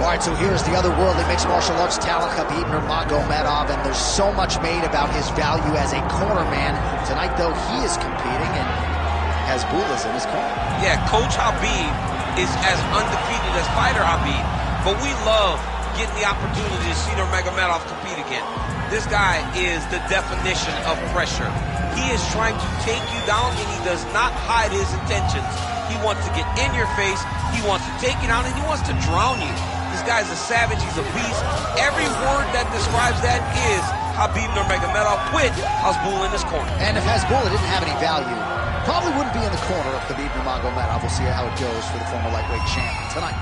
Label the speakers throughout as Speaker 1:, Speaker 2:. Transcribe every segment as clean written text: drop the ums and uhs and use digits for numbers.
Speaker 1: All right, so here's the other worldly mixed martial arts talent, Khabib Nurmagomedov, and there's so much made about his value as a corner man. Tonight, though, he is competing, and Hasbullah's in his corner.
Speaker 2: Yeah, Coach Khabib is as undefeated as fighter Khabib, but we love getting the opportunity to see Nurmagomedov compete again. This guy is the definition of pressure. He is trying to take you down, and he does not hide his intentions. He wants to get in your face, he wants to take you down, and he wants to drown you. This guy's a savage, he's a beast. Every word that describes that is Khabib Nurmagomedov with Hasbullah in his corner.
Speaker 1: And if Hasbullah didn't have any value, probably wouldn't be in the corner of Khabib Nurmagomedov. We'll see how it goes for the former lightweight champ tonight.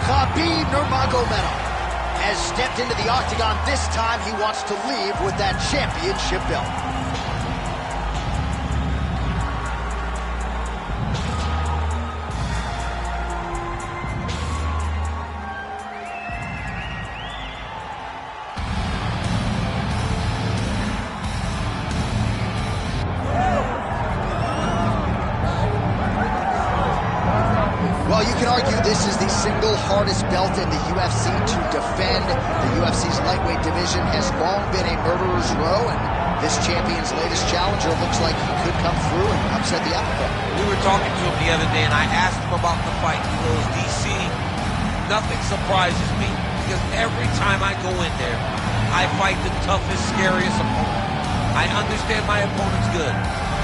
Speaker 1: Khabib Nurmagomedov has stepped into the octagon. This time he wants to leave with that championship belt. Well, you can argue this is the single hardest belt in the UFC to defend. The UFC's lightweight division has long been a murderer's row, and this champion's latest challenger looks like he could come through and upset the apple cart.
Speaker 2: We were talking to him the other day, and I asked him about the fight. He goes, DC, nothing surprises me, because every time I go in there, I fight the toughest, scariest opponent. I understand my opponent's good,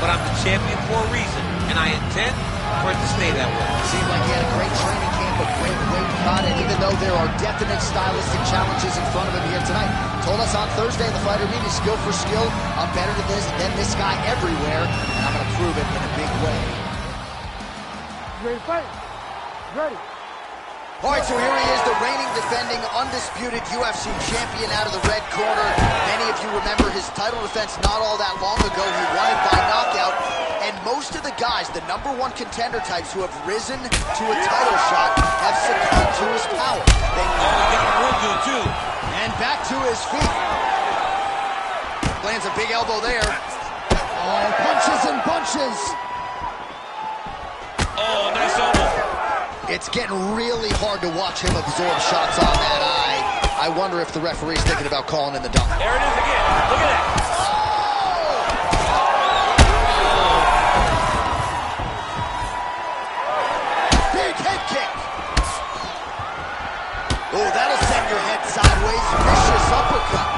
Speaker 2: but I'm the champion for a reason, and I intend for it to stay that way.
Speaker 1: Seemed like he had a great training camp, a great weight cut, and even though there are definite stylistic challenges in front of him here tonight, told us on Thursday in the fighter meeting, skill for skill, I'm better than this guy everywhere, and I'm going to prove it in a big way.
Speaker 3: Ready to fight? Ready.
Speaker 1: All right, so here he is, the reigning, defending, undisputed UFC champion out of the red corner. Many of you remember his title defense not all that long ago. He won it by knockout. And most of the guys, the #1 contender types who have risen to a title shot, have succumbed to his power.
Speaker 2: He got a real good, too.
Speaker 1: And back to his feet. Lands a big elbow there. Oh, punches and bunches.
Speaker 2: Oh, nice elbow.
Speaker 1: It's getting really hard to watch him absorb shots on that eye. I wonder if the referee's thinking about calling in the dunk.
Speaker 2: There it is again. Look at that.
Speaker 1: Big head kick. Oh, that'll send your head sideways. Vicious uppercut.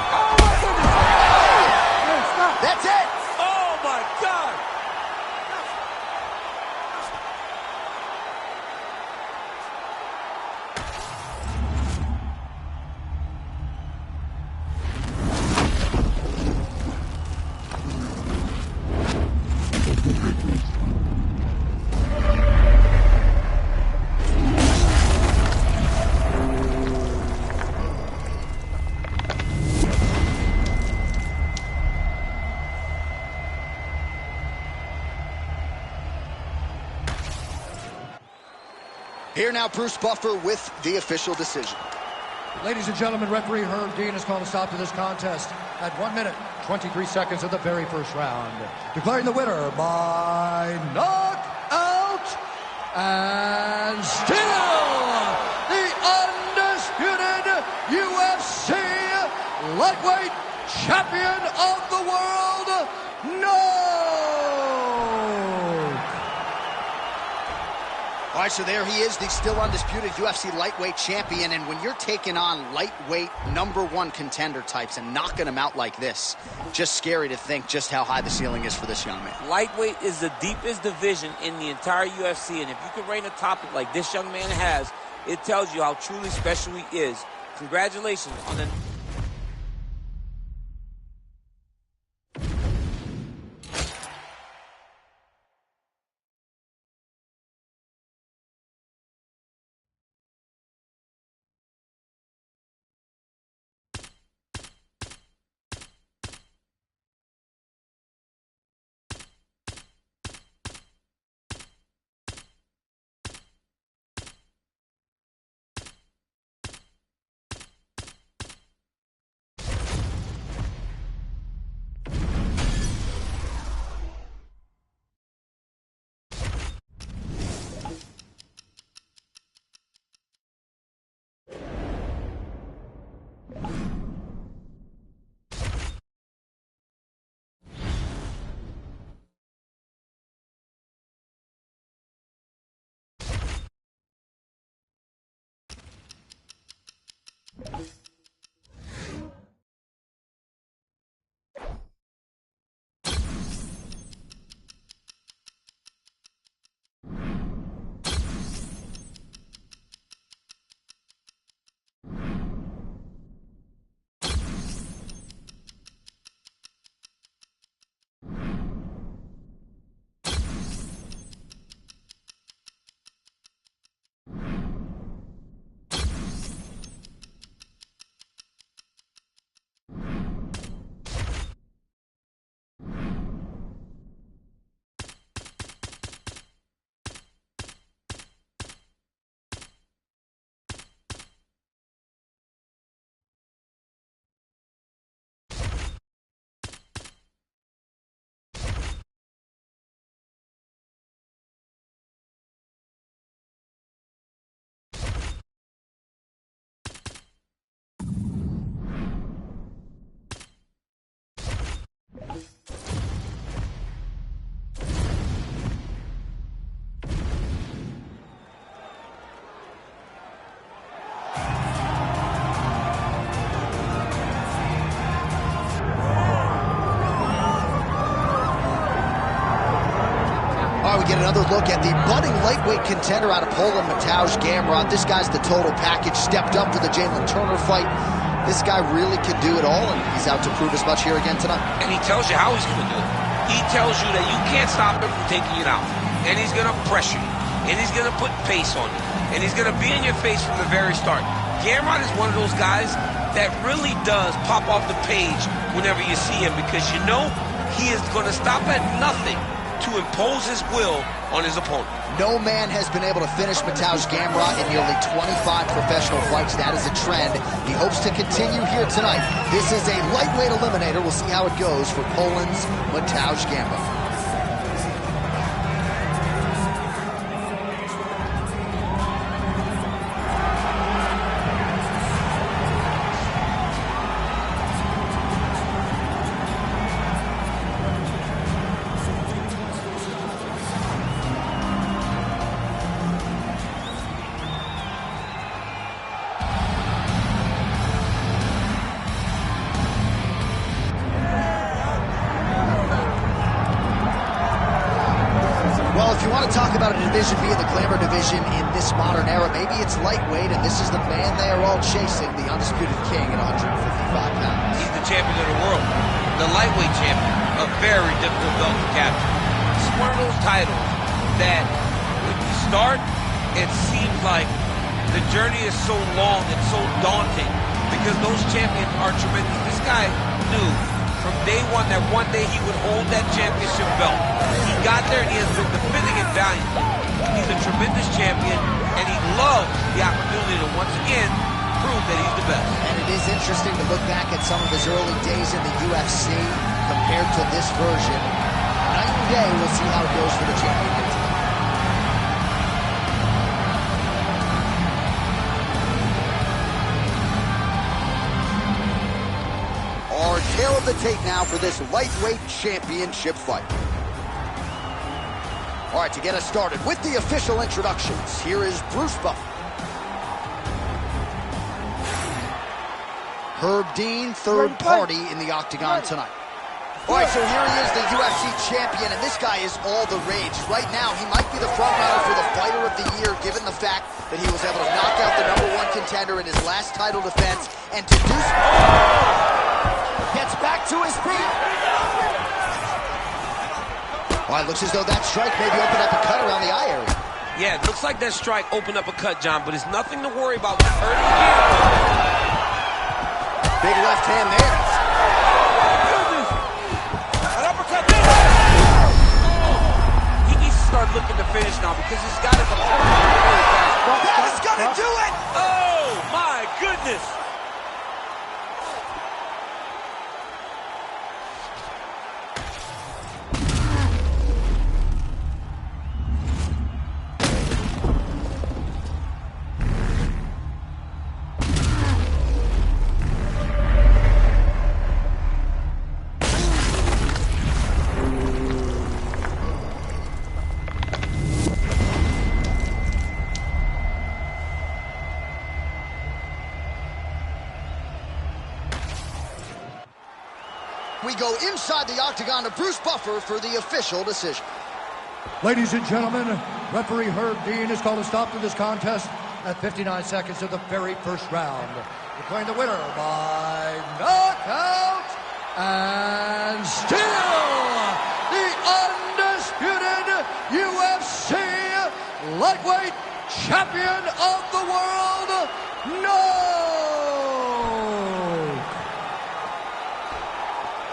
Speaker 1: That's it.
Speaker 2: Oh, my God.
Speaker 1: Here now, Bruce Buffer with the official decision.
Speaker 3: Ladies and gentlemen, referee Herb Dean has called a stop to this contest at 1 minute, 23 seconds of the very first round. Declaring the winner by knockout and still the undisputed UFC lightweight champion of the world,
Speaker 1: All right, so there he is, the still undisputed UFC lightweight champion. And when you're taking on lightweight #1 contender types and knocking them out like this, just scary to think just how high the ceiling is for this young man.
Speaker 2: Lightweight is the deepest division in the entire UFC, and if you can reign a topic like this young man has, it tells you how truly special he is. Congratulations on the...
Speaker 1: We get another look at the budding lightweight contender out of Poland, Mateusz Gamrot. This guy's the total package, stepped up for the Jalen Turner fight. This guy really could do it all, and he's out to prove as much here again tonight.
Speaker 2: And he tells you how he's going to do it. He tells you that you can't stop him from taking you down. And he's going to pressure you. And he's going to put pace on you. And he's going to be in your face from the very start. Gamrot is one of those guys that really does pop off the page whenever you see him, because you know he is going to stop at nothing to impose his will on his opponent.
Speaker 1: No man has been able to finish Mateusz Gamrot in nearly 25 professional fights. That is a trend. He hopes to continue here tonight. This is a lightweight eliminator. We'll see how it goes for Poland's Mateusz Gamrot. Talk about a division being the glamour division in this modern era. Maybe it's lightweight, and this is the man they are all chasing, the undisputed king at 155 pounds.
Speaker 2: He's the champion of the world, the lightweight champion, a very difficult belt to capture. It's one of those titles that when you start, it seems like the journey is so long and so daunting because those champions are tremendous. This guy knew from day one that one day he would hold that championship belt. He got there and he has been defending it valiantly. He's a tremendous champion. and he loves the opportunity to once again prove that he's the best.
Speaker 1: And it is interesting to look back at some of his early days in the UFC compared to this version. Night and day, we'll see how it goes for the champion. Our tail of the tape now for this lightweight championship fight. All right, to get us started with the official introductions, here is Bruce Buffer. Herb Dean, third party in the octagon tonight. All right, so here he is, the UFC champion, and this guy is all the rage. Right now, he might be the frontrunner for the fighter of the year, given the fact that he was able to knock out the #1 contender in his last title defense, and to do so, gets back to his feet. Well, it looks as though that strike maybe opened up a cut around the eye area.
Speaker 2: Yeah, it looks like that strike opened up a cut, John, but it's nothing to worry about. Hurting here.
Speaker 1: Big left hand there.
Speaker 2: An uppercut there. He needs to start looking to finish now because he's got his opponent really bad.
Speaker 1: That is going to do it!
Speaker 2: Oh, my goodness.
Speaker 1: We go inside the octagon to Bruce Buffer for the official decision.
Speaker 3: Ladies and gentlemen, referee Herb Dean has called a stop to this contest at 59 seconds of the very first round, declaring the winner by knockout and still the undisputed UFC lightweight champion of the world,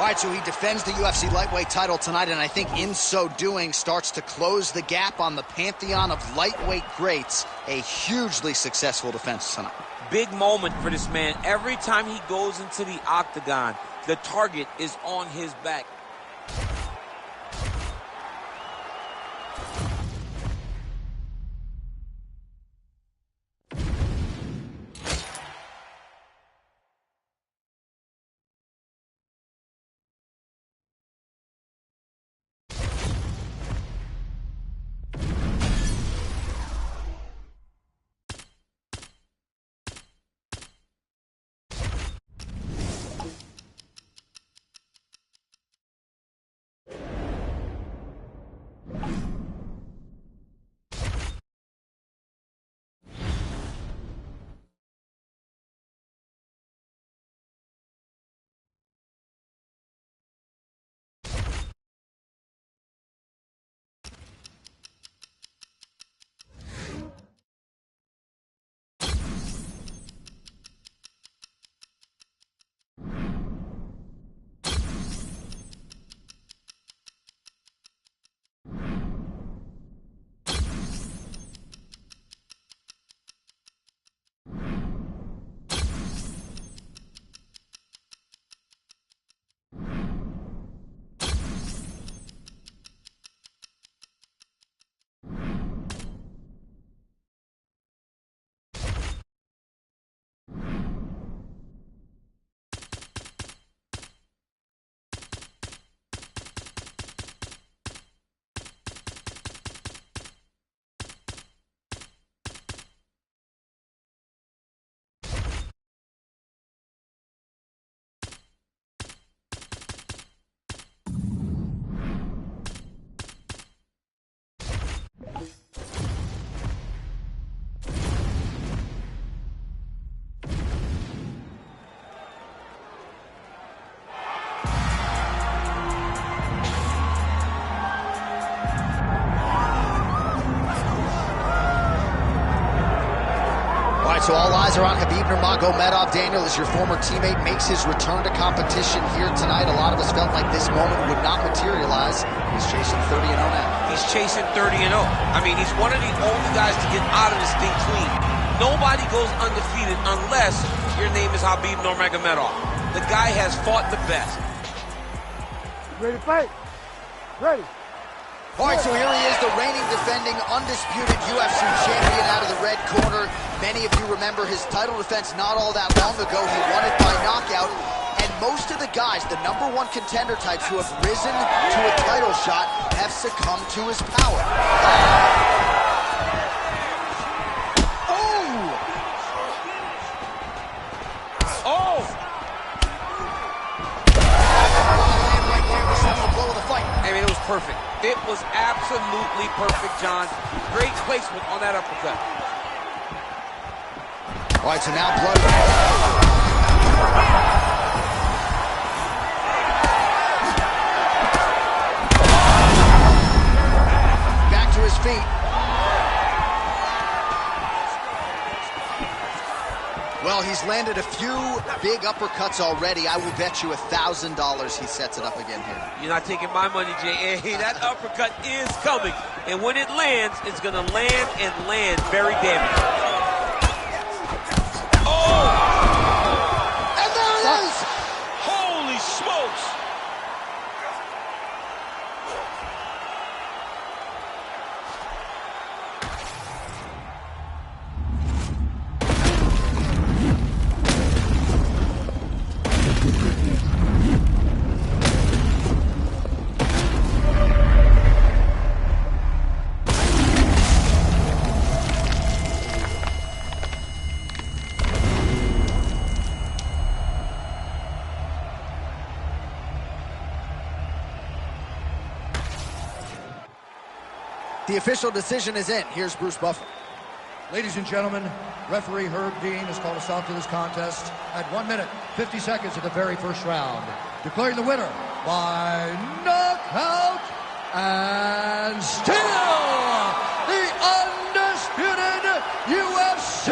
Speaker 1: All right, so he defends the UFC lightweight title tonight, and I think in so doing starts to close the gap on the pantheon of lightweight greats. A hugely successful defense tonight.
Speaker 2: Big moment for this man. Every time he goes into the octagon, the target is on his back.
Speaker 1: So all eyes are on Khabib Nurmagomedov. Daniel, as your former teammate makes his return to competition here tonight, a lot of us felt like this moment would not materialize. We He's chasing 30-0 now.
Speaker 2: He's chasing 30-0. I mean, he's one of the only guys to get out of this thing clean. Nobody goes undefeated unless your name is Khabib Nurmagomedov. The guy has fought the best.
Speaker 4: Ready to fight? Ready.
Speaker 1: All right, so here he is, the reigning, defending, undisputed UFC champion out of the red corner. Many of you remember his title defense not all that long ago. He won it by knockout. And most of the guys, the #1 contender types who have risen to a title shot, have succumbed to his power.
Speaker 2: I mean, it was perfect. It was absolutely perfect, John. Great placement on that uppercut.
Speaker 1: All right, so now bloody. Back to his feet. Well, he's landed a few big uppercuts already. I will bet you $1,000 he sets it up again here.
Speaker 2: You're not taking my money, Jay. Hey, that uppercut is coming. And when it lands, it's going to land and land very damaging. Oh!
Speaker 1: And there it is!
Speaker 2: Holy smokes!
Speaker 1: The official decision is in. Here's Bruce Buffer.
Speaker 3: Ladies and gentlemen, referee Herb Dean has called a stop to this contest at 1 minute, 50 seconds of the very first round, declaring the winner by knockout and still the undisputed UFC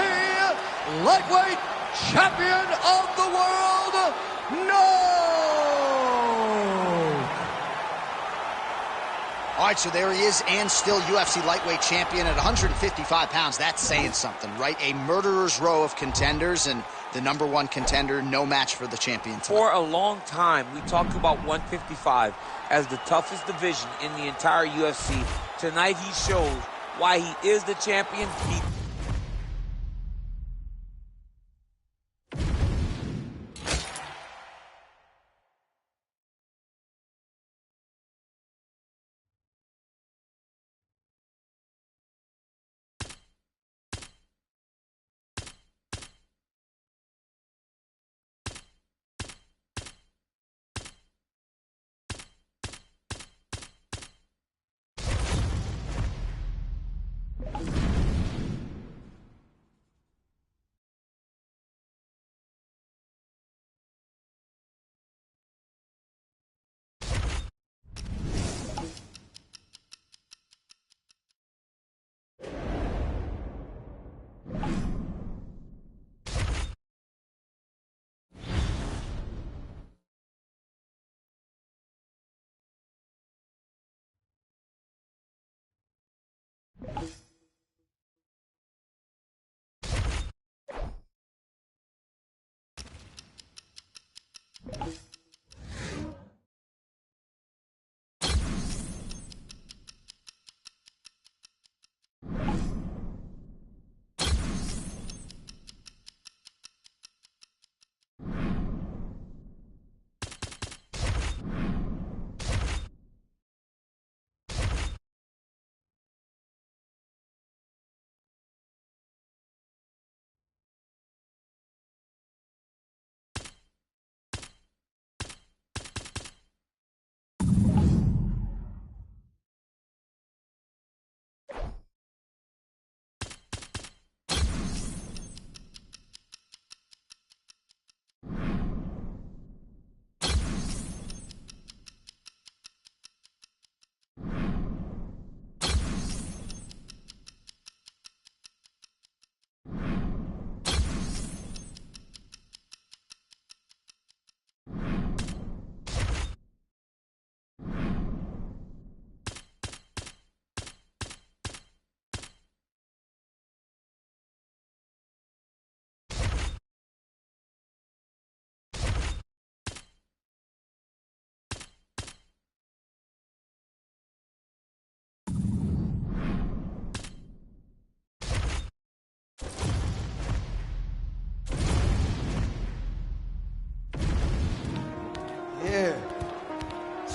Speaker 3: lightweight champion of the world,
Speaker 1: All right, so there he is, and still UFC lightweight champion at 155 pounds. That's saying something, right? A murderer's row of contenders, and the #1 contender, no match for the champion tonight.
Speaker 2: For a long time, we talked about 155 as the toughest division in the entire UFC. Tonight, he shows why he is the champion.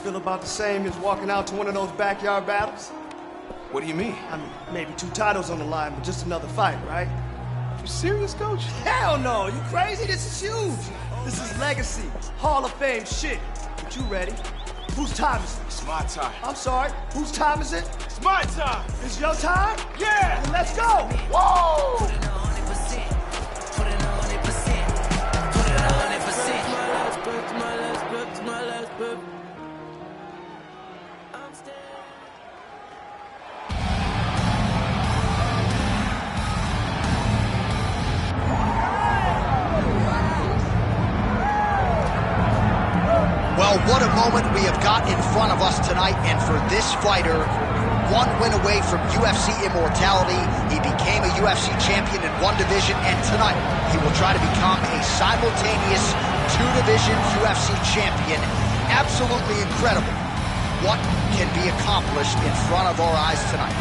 Speaker 5: feel about the same as walking out to one of those backyard battles?
Speaker 6: What do you mean?
Speaker 5: I mean, maybe 2 titles on the line, but just another fight, right?
Speaker 6: You serious, Coach?
Speaker 5: Hell no! You crazy? This is huge! This is legacy, Hall of Fame shit. But you ready? Whose time is it?
Speaker 6: It's my time.
Speaker 5: I'm sorry, whose time is it?
Speaker 6: It's my time!
Speaker 5: It's your time?
Speaker 6: Yeah!
Speaker 5: Then let's go!
Speaker 6: Whoa!
Speaker 1: Well, what a moment we have got in front of us tonight, and for this fighter, one win away from UFC immortality. He became a UFC champion in one division, and tonight he will try to become a simultaneous 2-division UFC champion. Absolutely incredible what can be accomplished in front of our eyes tonight.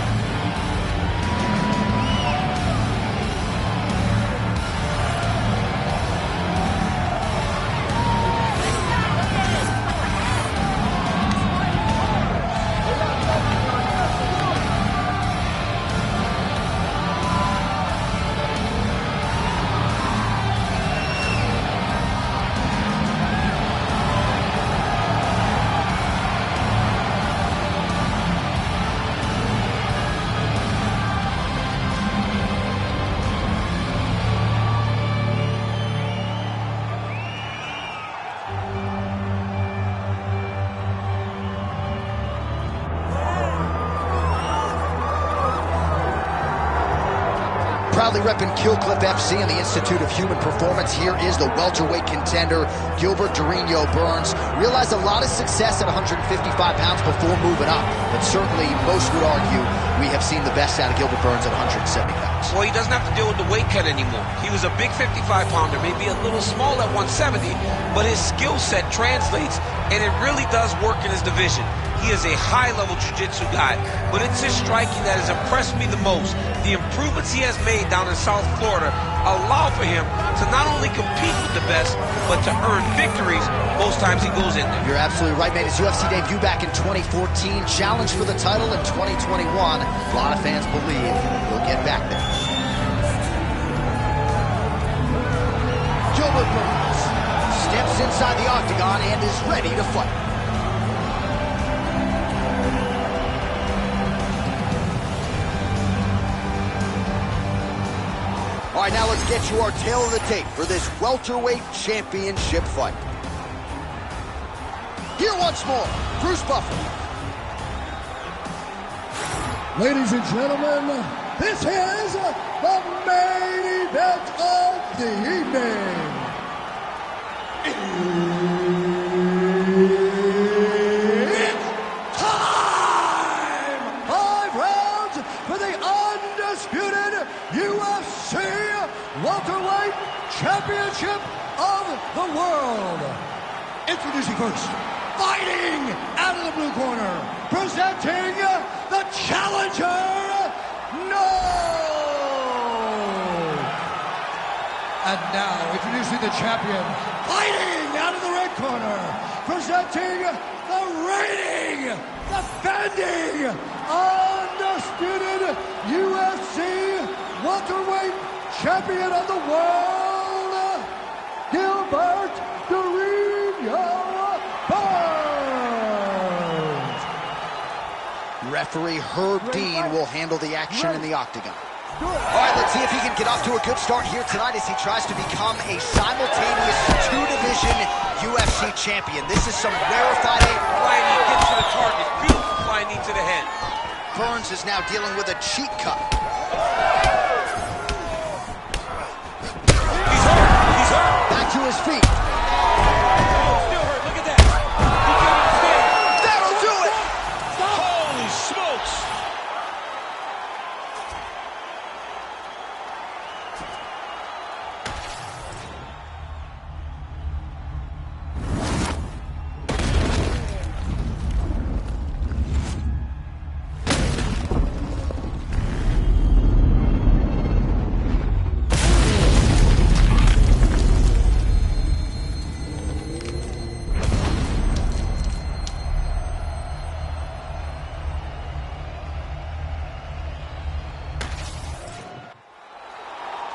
Speaker 1: Proudly repping Kill Clip FC and the Institute of Human Performance, here is the welterweight contender, Gilbert Durinho Burns. Realized a lot of success at 155 pounds before moving up, but certainly most would argue we have seen the best out of Gilbert Burns at 170 pounds.
Speaker 2: Well, he doesn't have to deal with the weight cut anymore. He was a big 55-pounder, maybe a little small at 170, but his skill set translates, and it really does work in his division. He is a high-level jiu-jitsu guy, but it's his striking that has impressed me the most. The improvements he has made down in South Florida allow for him to not only compete with the best, but to earn victories most times he goes in there.
Speaker 1: You're absolutely right, made his UFC debut back in 2014, challenged for the title in 2021. A lot of fans believe he'll get back there. Gilbert Burns steps inside the octagon and is ready to fight. All right, now let's get you our tale of the tape for this welterweight championship fight. Here once more, Bruce Buffer.
Speaker 3: Ladies and gentlemen, this is the main event of the evening. It's time! 5 rounds for the undisputed UFC welterweight championship of the world. Introducing first, fighting out of the blue corner, presenting the challenger, No! And now, introducing the champion, fighting out of the red corner, presenting the reigning, defending, undisputed UFC welterweight champion of the world, Gilbert Durinho Burns.
Speaker 1: Referee Herb Dean will handle the action in the octagon. All right, let's see if he can get off to a good start here tonight as he tries to become a simultaneous 2-division UFC champion. This is some rarefied
Speaker 2: Flying knee gets to the target. Beautiful flying knee to the head.
Speaker 1: Burns is now dealing with a cheek cut.
Speaker 2: He's hurt. He's hurt.
Speaker 1: Back to his feet.
Speaker 2: Oh, still hurt. Look at that. He can't even stand.
Speaker 1: That'll do it.
Speaker 2: Holy smokes.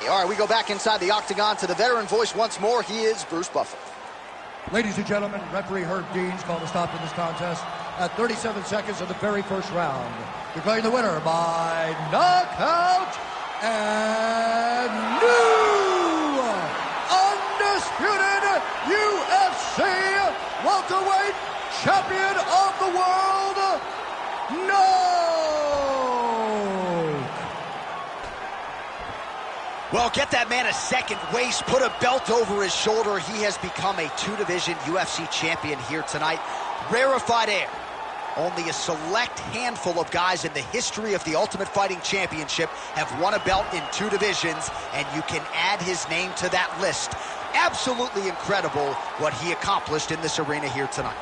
Speaker 1: All right, we go back inside the octagon to the veteran voice once more. He is Bruce Buffer.
Speaker 3: Ladies and gentlemen, referee Herb Dean's called a stop to this contest at 37 seconds of the very first round. Declaring the winner by knockout and new undisputed UFC welterweight champion of the world,
Speaker 1: Well, get that man a second waist, put a belt over his shoulder. He has become a two-division UFC champion here tonight. Rarefied air. Only a select handful of guys in the history of the Ultimate Fighting Championship have won a belt in two divisions, and you can add his name to that list. Absolutely incredible what he accomplished in this arena here tonight.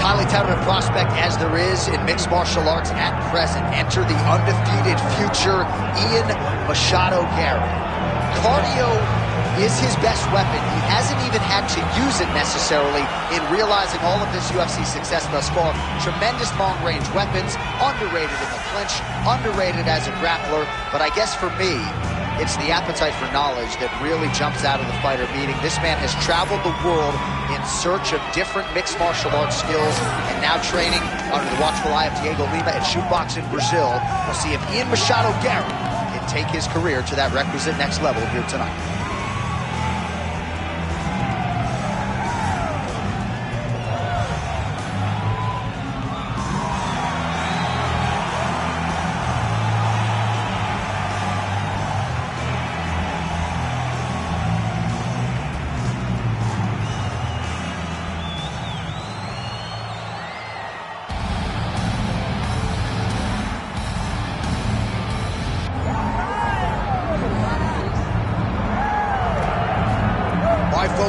Speaker 1: Highly touted prospect as there is in mixed martial arts at present. Enter the undefeated future Ian Machado Garrett. Cardio is his best weapon. He hasn't even had to use it necessarily in realizing all of this UFC success thus far. Tremendous long-range weapons, underrated in the clinch, underrated as a grappler, but I guess for me, it's the appetite for knowledge that really jumps out of the fighter meeting. This man has traveled the world in search of different mixed martial arts skills and now training under the watchful eye of Diego Lima at Shootbox in Brazil. We'll see if Ian Machado Garrett can take his career to that requisite next level here tonight.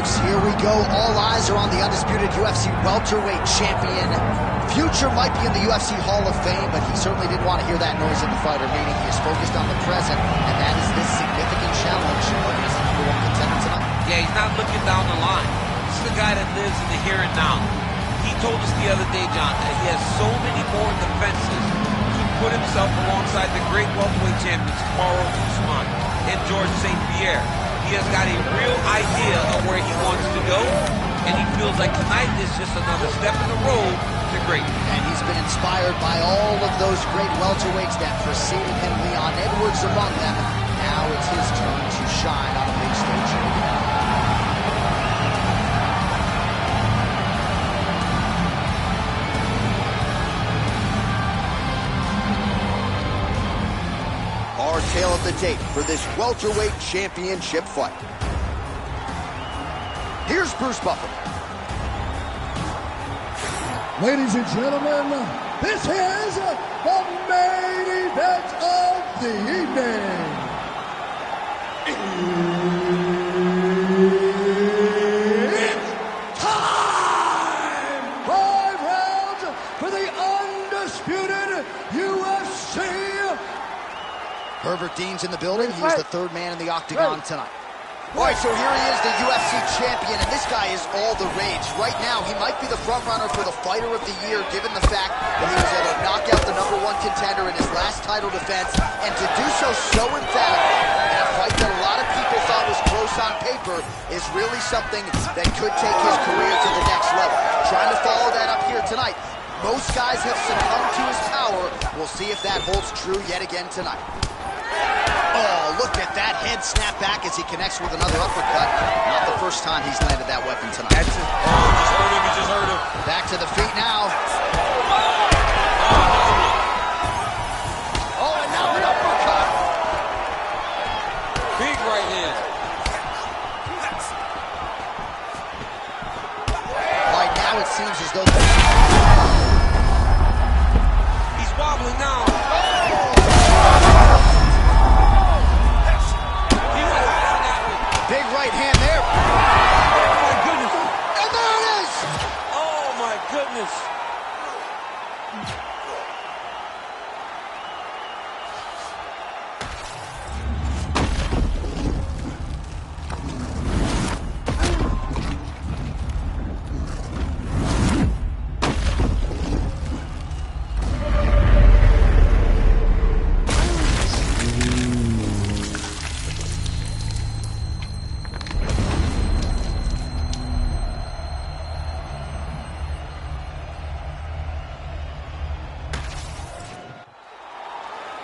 Speaker 1: folks, here we go. All eyes are on the undisputed UFC welterweight champion. Future might be in the UFC Hall of Fame, but he certainly didn't want to hear that noise in the fighter meeting. He is focused on the present, and that is this significant challenge against the number one contender tonight.
Speaker 2: Yeah, he's not looking down the line. This is the guy that lives in the here and now. He told us the other day, John, that he has so many more defenses to put himself alongside the great welterweight champions, Kamaru Usman and George St. Pierre. He has got a real idea of where he wants to go, and he feels like tonight is just another step in the road to greatness.
Speaker 1: And he's been inspired by all of those great welterweights that preceded him, Leon Edwards among them. Now it's his turn to shine on a big stage here again. Our tale of the tape for this welterweight championship fight. Here's Bruce Buffer.
Speaker 3: Ladies and gentlemen, this is the main event of the evening. It's time! 5 rounds for the undisputed UFC.
Speaker 1: Herbert Dean's in the building. He's the third man in the octagon tonight. All right, so here he is, the UFC champion, and this guy is all the rage. Right now, he might be the front runner for the fighter of the year, given the fact that he was able to knock out the number one contender in his last title defense, and to do so emphatically in a fight that a lot of people thought was close on paper is really something that could take his career to the next level. Trying to follow that up here tonight. Most guys have succumbed to his power. We'll see if that holds true yet again tonight. Oh, look at that head snap back as he connects with another uppercut. Not the first time he's landed that weapon tonight.
Speaker 2: That's it. Oh, just heard him. He just heard him.
Speaker 1: Back to the feet now. Oh, and now the uppercut.
Speaker 2: Big right hand.
Speaker 1: Right now it seems as though...
Speaker 2: He's wobbling now.
Speaker 1: Big right hand there.
Speaker 2: Oh, my goodness.
Speaker 1: And there it is.
Speaker 2: Oh, my goodness.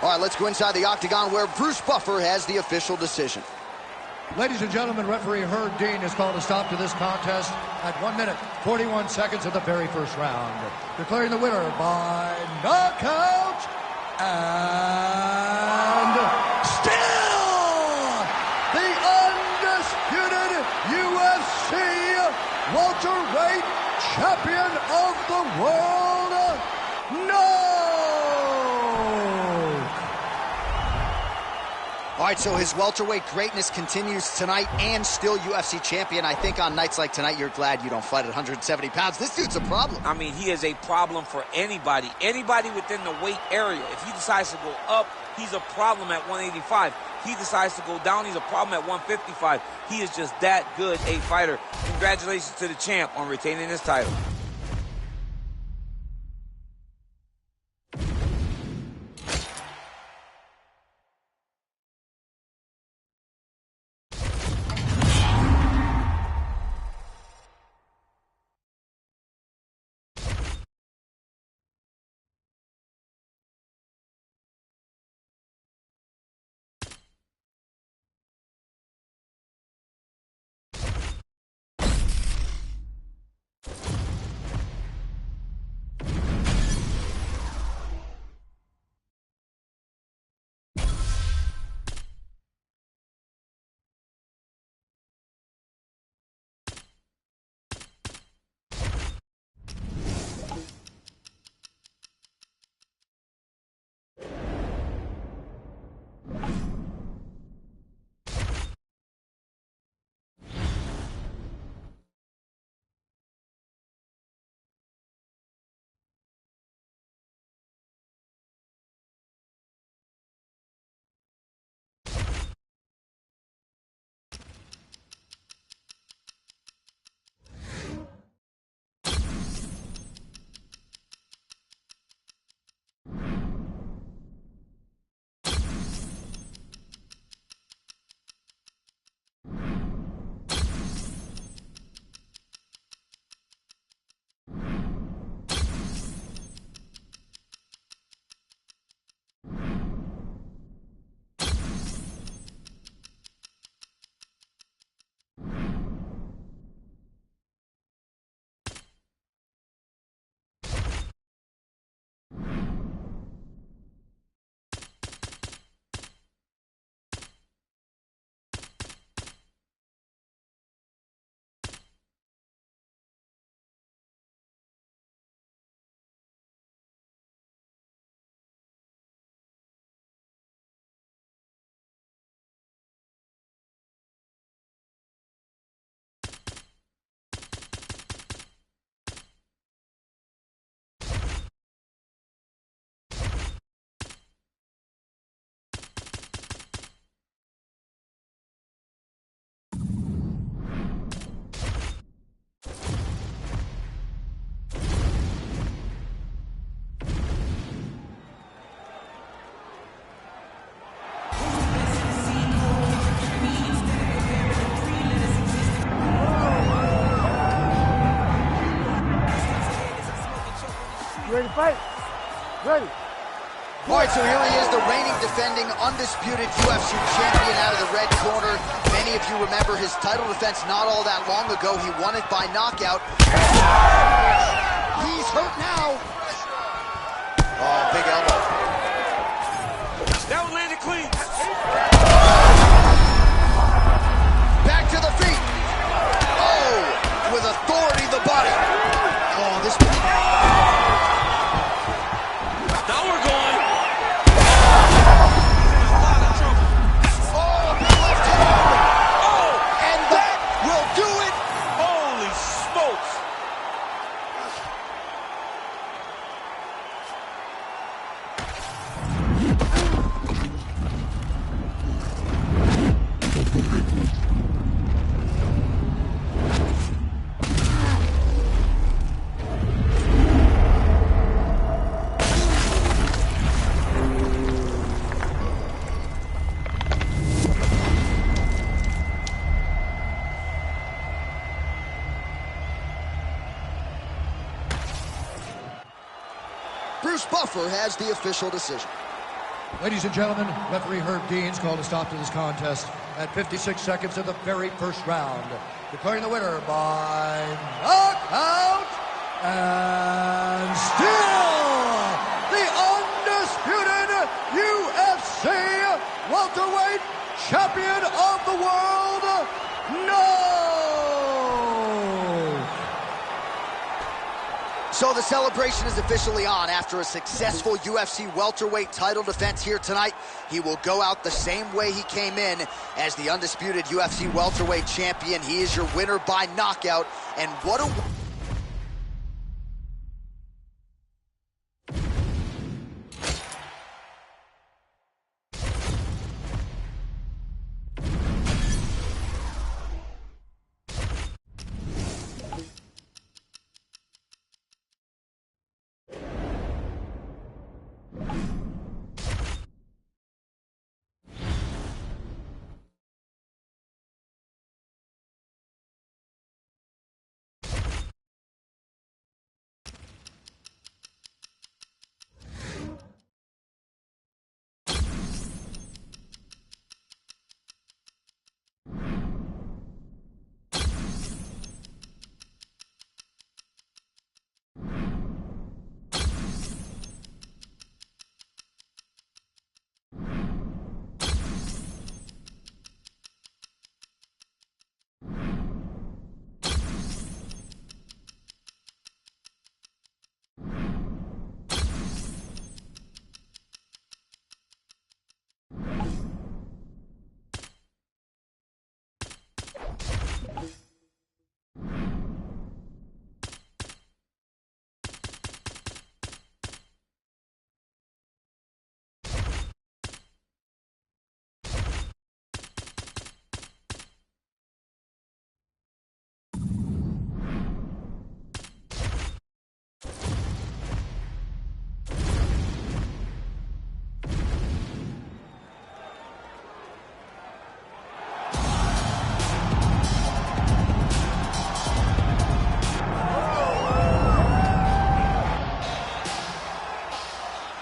Speaker 1: All right, let's go inside the octagon where Bruce Buffer has the official decision.
Speaker 3: Ladies and gentlemen, referee Herb Dean has called a stop to this contest at 1 minute, 41 seconds of the very first round, declaring the winner by knockout and still the undisputed UFC welterweight champion of the world,
Speaker 1: All right, so his welterweight greatness continues tonight and still UFC champion. I think on nights like tonight, you're glad you don't fight at 170 pounds. This dude's a problem.
Speaker 2: I mean, he is a problem for anybody. Anybody within the weight area. If he decides to go up, he's a problem at 185. He decides to go down, he's a problem at 155. He is just that good a fighter. Congratulations to the champ on retaining his title.
Speaker 4: You ready to fight? Ready.
Speaker 1: All right, so here he is, the reigning, defending, undisputed UFC champion out of the red corner. Many of you remember his title defense not all that long ago. He won it by knockout. He's hurt now. Oh, big elbow.
Speaker 2: That one landed clean.
Speaker 1: Back to the feet. Oh, with authority, the body. Oh, this...
Speaker 2: Now we're going.
Speaker 1: Oh, big left hand.
Speaker 2: Oh,
Speaker 1: And that will do it.
Speaker 2: holy smokes.
Speaker 1: Bruce Buffer has the official decision.
Speaker 3: Ladies and gentlemen, referee Herb Dean's called a stop to this contest at 56 seconds of the very first round, declaring the winner by knockout and still the undisputed UFC welterweight champion of the world,
Speaker 1: So the celebration is officially on. After a successful UFC welterweight title defense here tonight, he will go out the same way he came in as the undisputed UFC welterweight champion. He is your winner by knockout, and what a...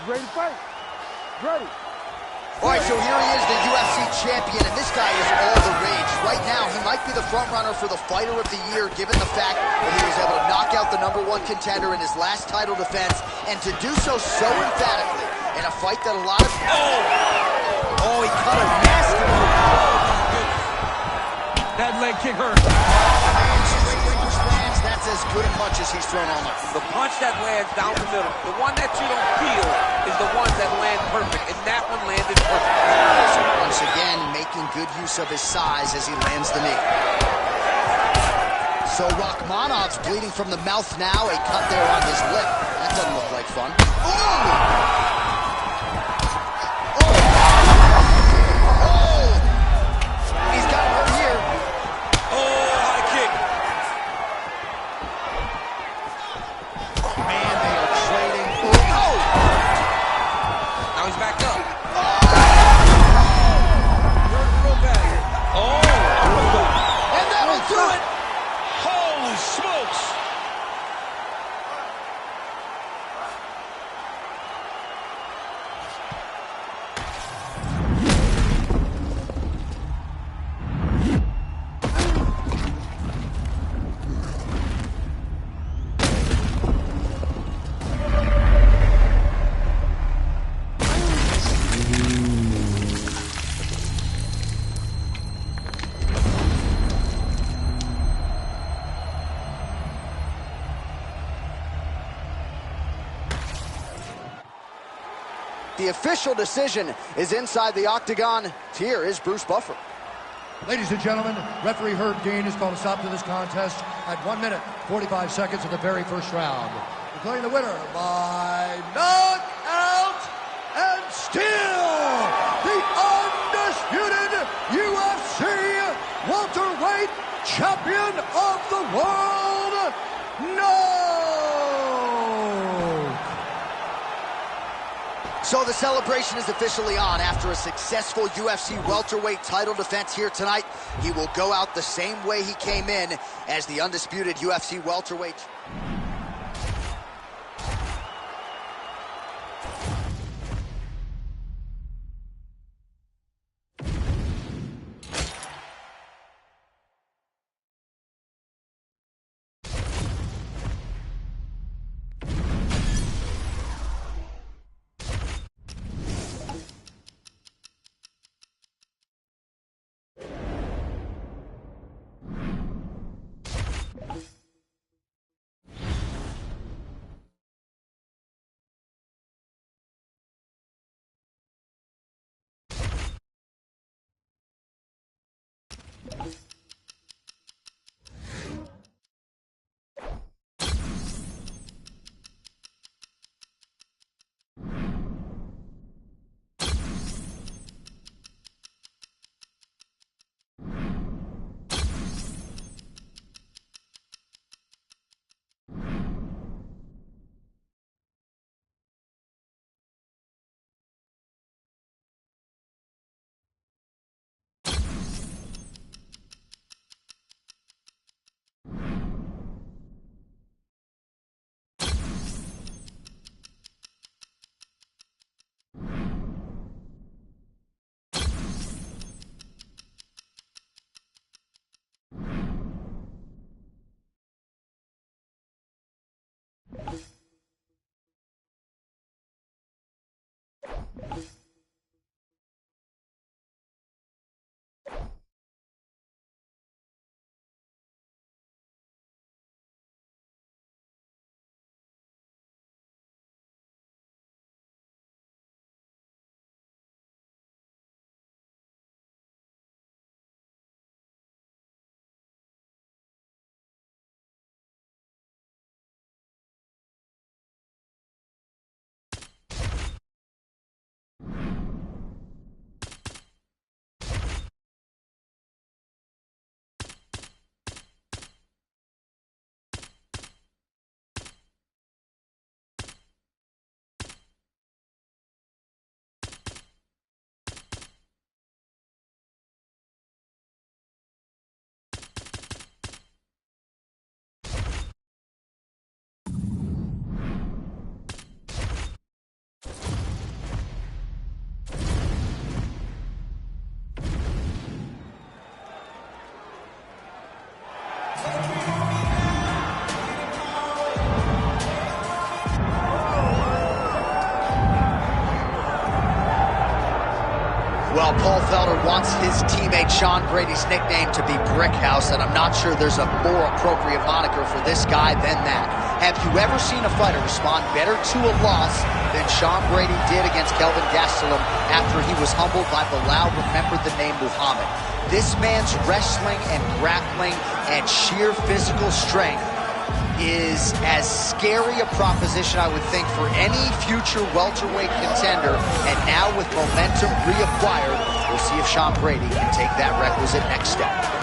Speaker 4: Ready to fight? Ready.
Speaker 1: All right, so here he is, the UFC champion, and this guy is all the rage. Right now, he might be the front runner for the Fighter of the Year, given the fact that he was able to knock out the #1 contender in his last title defense, and to do so emphatically in a fight that a lot of... Oh, he cut a nasty...
Speaker 2: That leg kick hurt.
Speaker 1: That's as good a punch as he's thrown all night.
Speaker 2: The punch that lands down the middle, the one that you don't feel, is the one that land perfect, and that one landed perfect.
Speaker 1: So once again, making good use of his size as he lands the knee. So Rakhmonov's bleeding from the mouth now, a cut there on his lip. That doesn't look like fun. He's got him right here.
Speaker 2: High kick.
Speaker 1: Man, they are trading.
Speaker 2: Now he's back up.
Speaker 1: And that'll do it.
Speaker 2: Holy smokes.
Speaker 1: The official decision is inside the octagon. Here is Bruce Buffer.
Speaker 3: Ladies and gentlemen, referee Herb Dean has called a stop to this contest at 1 minute, 45 seconds of the very first round. Declaring the winner by knockout and still the undisputed UFC welterweight champion of the world,
Speaker 1: So the celebration is officially on. After a successful UFC welterweight title defense here tonight, he will go out the same way he came in as the undisputed UFC welterweight. Well, Paul Felder wants his teammate Sean Brady's nickname to be Brickhouse, and I'm not sure there's a more appropriate moniker for this guy than that. Have you ever seen a fighter respond better to a loss than Sean Brady did against Kelvin Gastelum after he was humbled by Bilal remembered the name Muhammad? This man's wrestling and grappling and sheer physical strength is as scary a proposition, I would think, for any future welterweight contender. And now with momentum reacquired, we'll see if Sean Brady can take that requisite next step.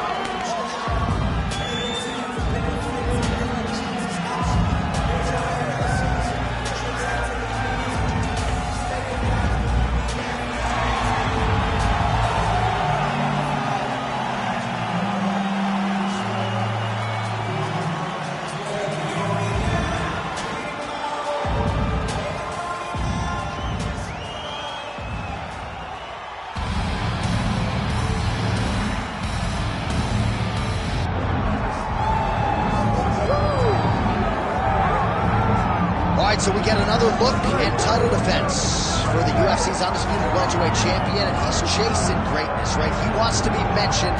Speaker 1: So we get another look and title defense for the UFC's undisputed welterweight champion, and he's chasing greatness, right? He wants to be mentioned.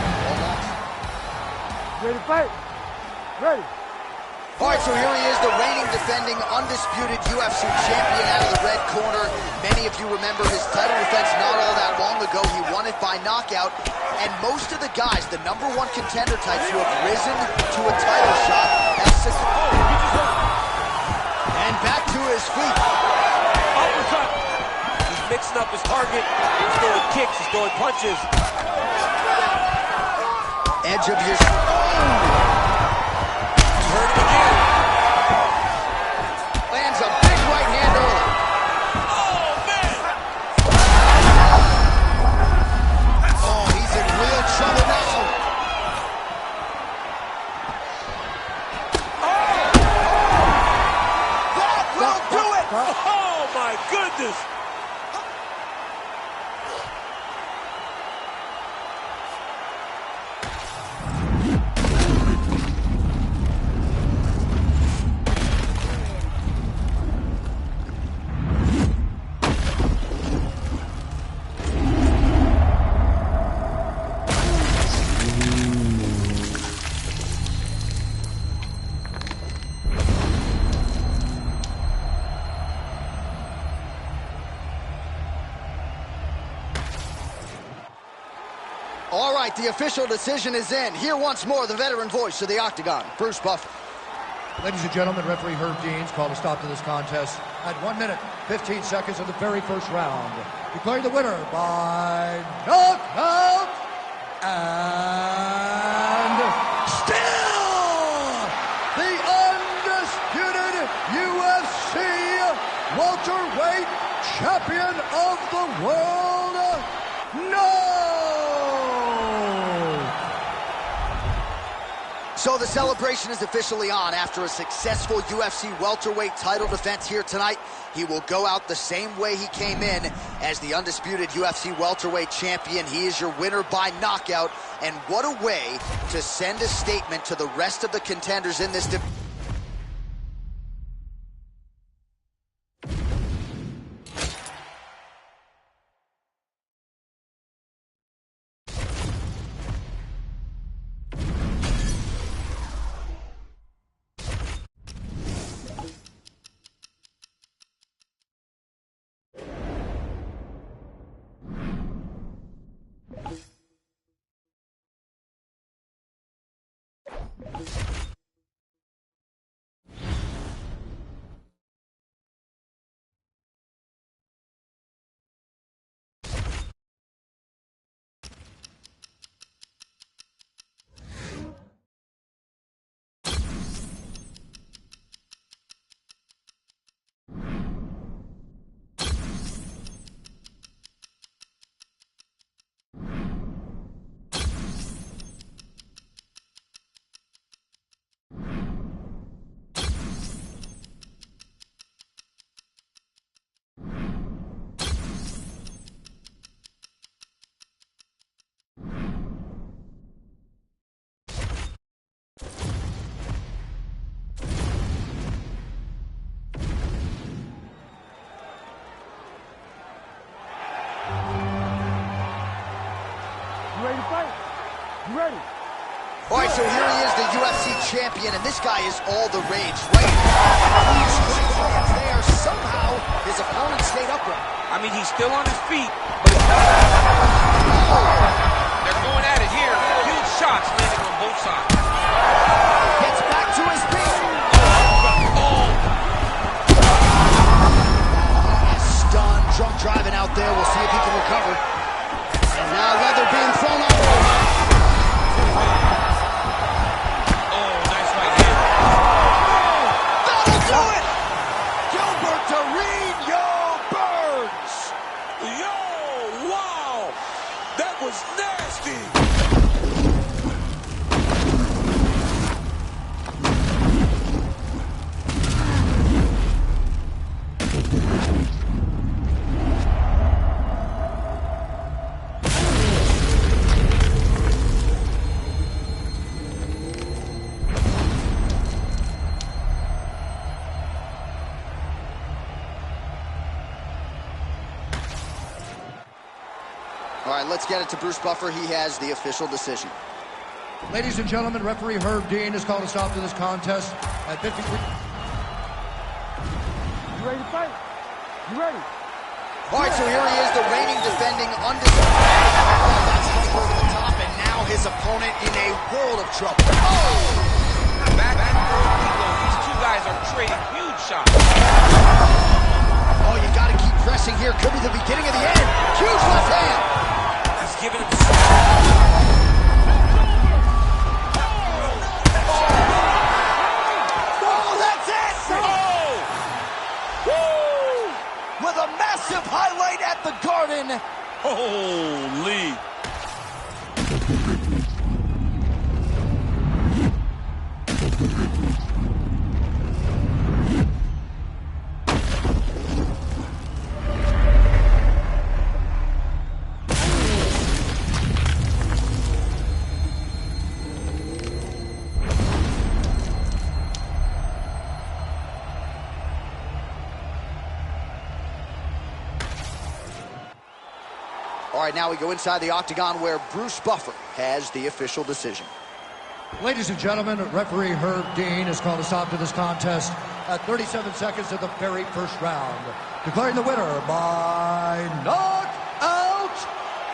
Speaker 4: Ready to fight? Ready.
Speaker 1: All right, so here he is, the reigning, defending, undisputed UFC champion out of the red corner. Many of if you remember his title defense not all that long ago, he won it by knockout. And most of the guys, the #1 contender types who have risen to a title shot have and back to his feet.
Speaker 2: Uppercut. He's mixing up his target. He's throwing kicks, he's throwing punches.
Speaker 1: Edge of your...
Speaker 2: Turn it again.
Speaker 1: Lands a big right hand early.
Speaker 2: Oh, man.
Speaker 1: Oh, he's in real trouble now. That will do it.
Speaker 2: Oh, my goodness.
Speaker 1: All right, the official decision is in. Here once more, the veteran voice of the Octagon, Bruce Buffer.
Speaker 3: Ladies and gentlemen, referee Herb Dean's called a stop to this contest at 1 minute, 15 seconds of the very first round. Declaring the winner by knockout and still the undisputed UFC welterweight champion of the world,
Speaker 1: So the celebration is officially on. After a successful UFC welterweight title defense here tonight, he will go out the same way he came in as the undisputed UFC welterweight champion. He is your winner by knockout, and what a way to send a statement to the rest of the contenders in this division.
Speaker 4: Ready to fight? You ready?
Speaker 1: All right, so here he is, the UFC champion, and this guy is all the rage, right? Huge hands there. Somehow, his opponent stayed upright.
Speaker 2: I mean, he's still on his feet, but they're going at it here. Huge shots landing on both sides.
Speaker 1: Gets back to his feet. Stunned, drunk driving out there. We'll see if he can recover. And now leather being thrown on.
Speaker 2: Oh, nice right hand.
Speaker 1: That'll do it! Gilbert Torino Burns!
Speaker 2: Yo, wow! That was nasty!
Speaker 1: All right, let's get it to Bruce Buffer. He has the official decision.
Speaker 3: Ladies and gentlemen, referee Herb Dean has called a stop to this contest at 53.
Speaker 4: You ready to fight? You ready?
Speaker 1: All right, so here he is, the reigning, defending, undisputed. Oh, that's right over the top, and now his opponent in a world of trouble. Oh!
Speaker 2: Back and forth we go. These two guys are trading huge shots.
Speaker 1: Oh, you got to keep pressing here. Could be the beginning of the end. Huge left hand.
Speaker 2: He's giving him.
Speaker 1: Oh, that's it!
Speaker 2: Oh!
Speaker 1: Woo! With a massive highlight at the Garden.
Speaker 2: Holy!
Speaker 1: All right, now we go inside the octagon where Bruce Buffer has the official decision.
Speaker 3: Ladies and gentlemen, referee Herb Dean has called a stop to this contest at 37 seconds of the very first round, declaring the winner by knockout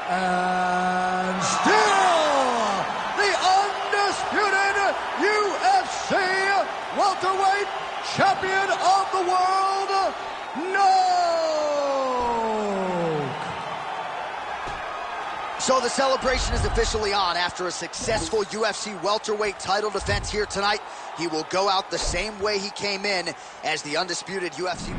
Speaker 3: and still the undisputed UFC welterweight champion of the world,
Speaker 1: So the celebration is officially on. After a successful UFC welterweight title defense here tonight, he will go out the same way he came in as the undisputed UFC.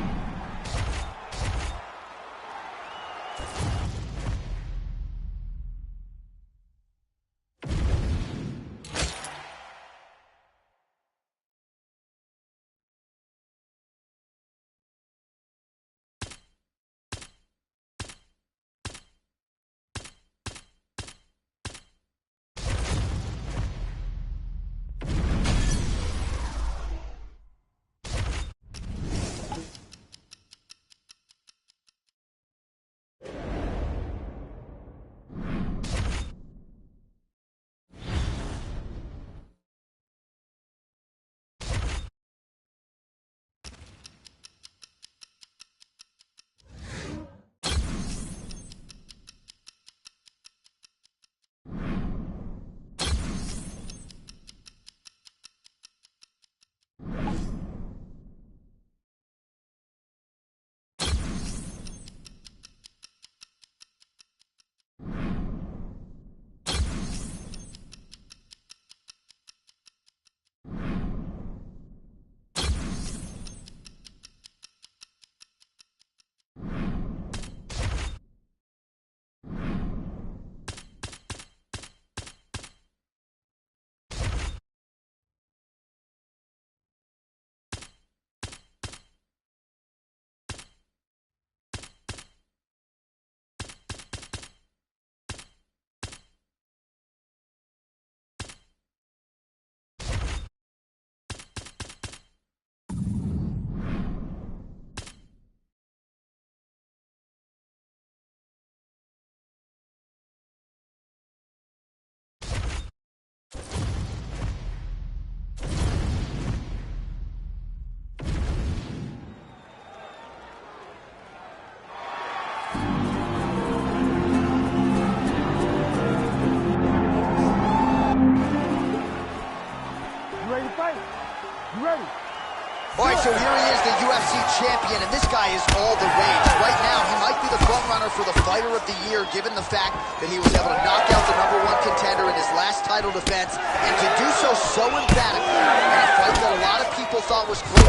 Speaker 1: All right, so here he is, the UFC champion, and this guy is all the rage. Right now, he might be the front runner for the Fighter of the Year, given the fact that he was able to knock out the #1 contender in his last title defense, and to do so emphatically in a fight that a lot of people thought was close.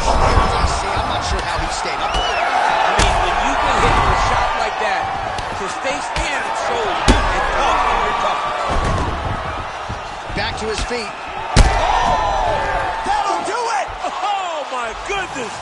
Speaker 1: I'm not sure how he stayed up there.
Speaker 2: I mean, when you can hit with a shot like that, to stay standing shows and tough and you're tough.
Speaker 1: Back to his feet.
Speaker 2: That'll do it! Oh, my goodness!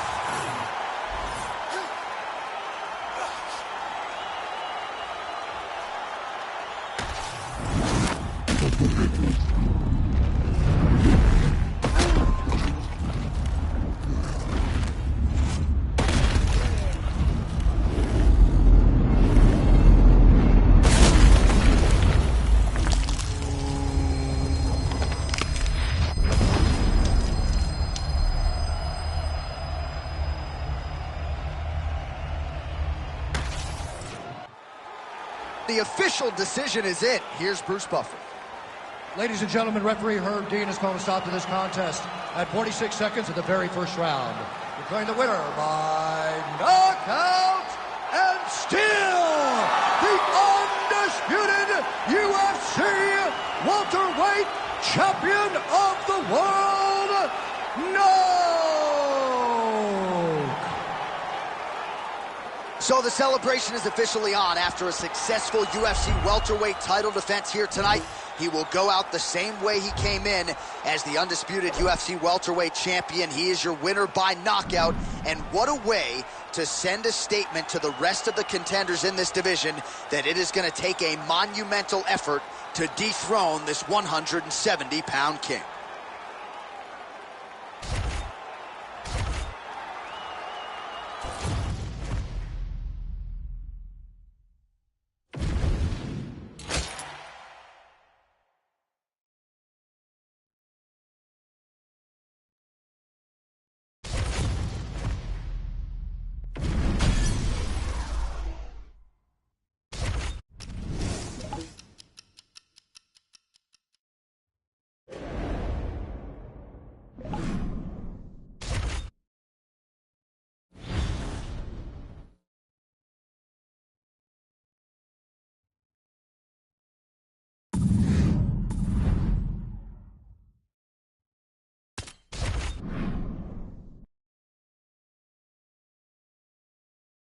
Speaker 1: The official decision is in. Here's Bruce Buffer.
Speaker 3: Ladies and gentlemen, referee Herb Dean has called a stop to this contest at 46 seconds of the very first round. Declaring the winner by knockout and still the undisputed UFC welterweight champion of the world,
Speaker 1: So the celebration is officially on. After a successful UFC welterweight title defense here tonight, he will go out the same way he came in as the undisputed UFC welterweight champion. He is your winner by knockout, and what a way to send a statement to the rest of the contenders in this division that it is going to take a monumental effort to dethrone this 170-pound king.